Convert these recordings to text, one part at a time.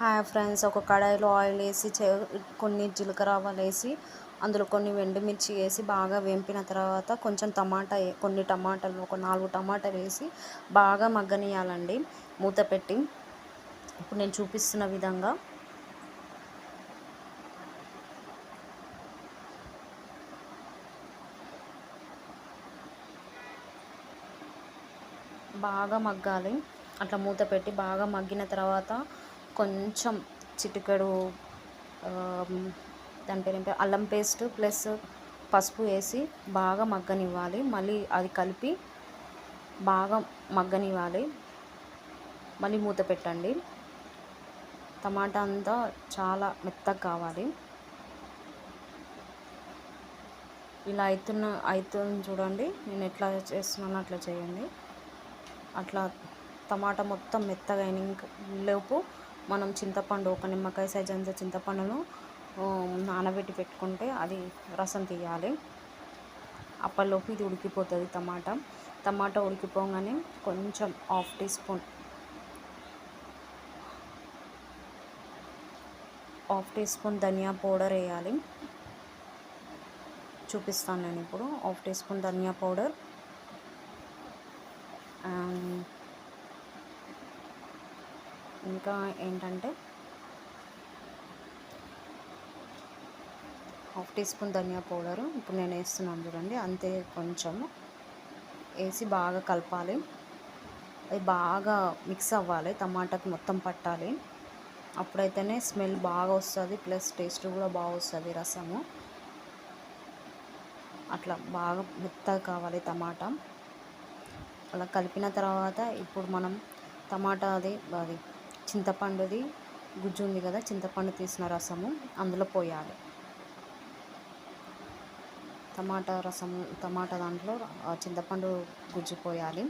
Hi friends, ఒక కడాయిలో oil వేసి కొన్ని జీలకర్ర ఆవాలు వేసి అందులో కొన్ని ఎండుమిర్చి వేసి బాగా వేంపిన తర్వాత కొంచెం కొన్ని టమాటాలు ఒక 4 టమాటాలు వేసి బాగా మగ్గనియాలండి మూత పెట్టి. ఇప్పుడు నేను చూపిస్తున్న విధంగా బాగా మగ్గాలి. అట్లా మూత పెట్టి బాగా మగ్గిన తర్వాత కొంచెం చిటికెడు దాని పేరు అల్లం పేస్ట్ ప్లస్ పసుపు వేసి బాగా మగ్గనివ్వాలి. మళ్ళీ అది కలిపి బాగా మగ్గనివ్వాలి. మళ్ళీ మూత పెట్టండి. టమాటా అంతా చాలా మెత్తగా కావాలి. ఇలా అవుతుంది చూడండి. నేను ఎట్లా చేస్తున్నానో అట్లా చేయండి. అట్లా టమాటా మొత్తం మెత్తగా లోపు మనం చింతపండు ఒక నిమ్మకాయ సైజ్ అంత చింతపండును నానబెట్టి పెట్టుకుంటే అది రసం తీయాలి. అప్పటిలోపు ఇది ఉడికిపోతుంది. టమాటా ఉడికిపోగానే కొంచెం హాఫ్ టీ స్పూన్ ధనియా పౌడర్ వేయాలి. చూపిస్తాను నేను ఇప్పుడు. హాఫ్ టీ స్పూన్ ధనియా పౌడర్, ఇంకా ఏంటంటే హాఫ్ టీ స్పూన్ ధనియా పౌడరు ఇప్పుడు నేను వేస్తున్నాను చూడండి. అంతే, కొంచెం వేసి బాగా కలపాలి. అది బాగా మిక్స్ అవ్వాలి, టమాటాకి మొత్తం పట్టాలి. అప్పుడైతేనే స్మెల్ బాగా వస్తుంది, ప్లస్ టేస్ట్ కూడా బాగా వస్తుంది రసము. అట్లా బాగా మెత్తగా కావాలి టమాటా. అలా కలిపిన తర్వాత ఇప్పుడు మనం అది చింతపండుది గుజ్జు ఉంది కదా, చింతపండు తీసిన రసము అందులో పోయాలి. టమాటా దాంట్లో చింతపండు గుజ్జు పోయాలి.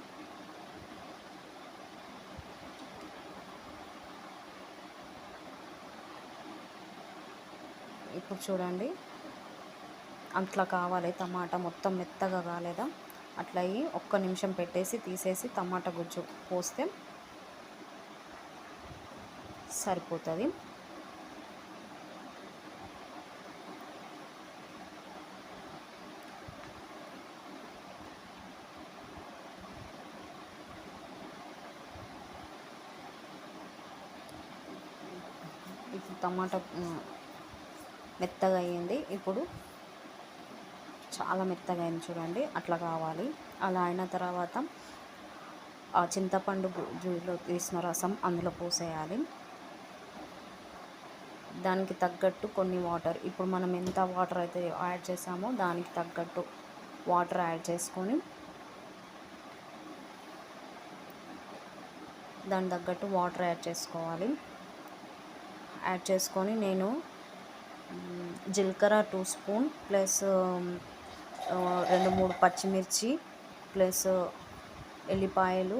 ఇప్పుడు చూడండి, అట్లా కావాలి. టమాటా మొత్తం మెత్తగా కాలేదా, అట్లా అయ్యి ఒక్క నిమిషం పెట్టేసి తీసేసి టమాటా గుజ్జు పోస్తే సరిపోతుంది. ఇప్పుడు టమాటా మెత్తగా అయ్యింది. ఇప్పుడు చాలా మెత్తగా అయింది చూడండి. అట్లా కావాలి. అలా అయిన తర్వాత ఆ చింతపండు గుజ్జులో తీసిన రసం అందులో పోసేయాలి. దానికి తగ్గట్టు కొన్ని వాటర్, ఇప్పుడు మనం ఎంత వాటర్ అయితే యాడ్ చేసామో దానికి తగ్గట్టు వాటర్ యాడ్ చేసుకొని దానికి తగ్గట్టు వాటర్ యాడ్ చేసుకోవాలి. యాడ్ చేసుకొని నేను జీలకర్ర 2 స్పూన్ ప్లస్ 2-3 పచ్చిమిర్చి ప్లస్ ఎల్లిపాయలు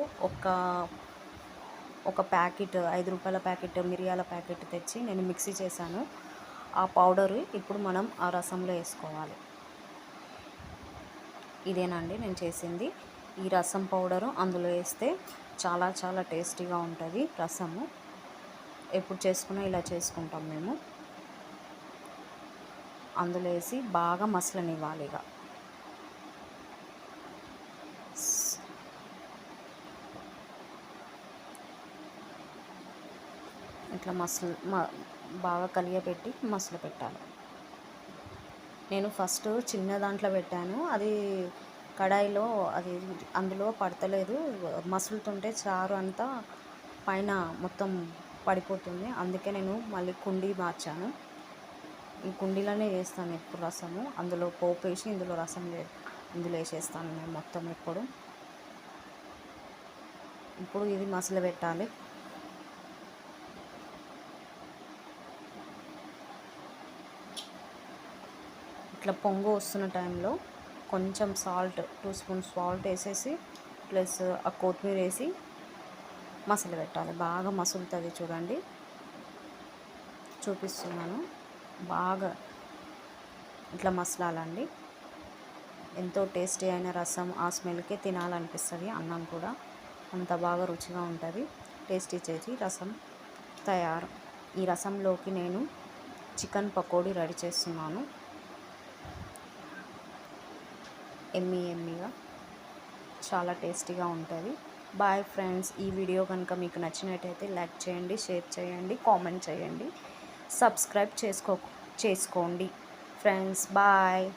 ఒక ప్యాకెట్ 5 రూపాయల ప్యాకెట్ మిరియాల ప్యాకెట్ తెచ్చి నేను మిక్సీ చేశాను. ఆ పౌడరు ఇప్పుడు మనం ఆ రసంలో వేసుకోవాలి. ఇదేనండి నేను చేసింది. ఈ రసం పౌడరు అందులో వేస్తే చాలా చాలా టేస్టీగా ఉంటుంది రసము. ఎప్పుడు చేసుకున్నా ఇలా చేసుకుంటాం మేము. అందులో వేసి బాగా మసలనివ్వాలి. ఇట్లా బాగా కలియబెట్టి మసలు పెట్టాలి. నేను ఫస్ట్ చిన్న దాంట్లో పెట్టాను, అది కడాయిలో అది అందులో పడతలేదు, మసులుతుంటే చారు అంతా పైన మొత్తం పడిపోతుంది. అందుకే నేను మళ్ళీ కుండీ మార్చాను. ఈ కుండీలోనే చేస్తాను ఎప్పుడు రసము. అందులో పోపు వేసి ఇందులో రసం ఇందులో వేసేస్తాను నేను మొత్తం ఇప్పుడు ఇది మసలు పెట్టాలి. ఇట్లా పొంగు వస్తున్న టైంలో కొంచెం సాల్ట్ 2 స్పూన్ సాల్ట్ వేసేసి ప్లస్ ఆ కొత్తిమీర వేసి మసలు పెట్టాలి. బాగా మసులుతుంది చూడండి, చూపిస్తున్నాను. బాగా ఇట్లా మసలాలండి. ఎంతో టేస్టీ అయిన రసం, ఆ స్మెల్కే తినాలనిపిస్తుంది. అన్నం కూడా అంత బాగా రుచిగా ఉంటుంది. టేస్టీ చేసి రసం తయారు. ఈ రసంలోకి నేను చికెన్ పకోడీ రెడీ చేస్తున్నాను. ఎమ్మీగా చాలా టేస్టీగా ఉంటుంది. Bye friends. ఈ వీడియో కనుక మీకు నచ్చినట్టయితే లైక్ చేయండి, షేర్ చేయండి, కామెంట్ చేయండి, సబ్స్క్రైబ్ చేసుకోండి ఫ్రెండ్స్. బాయ్.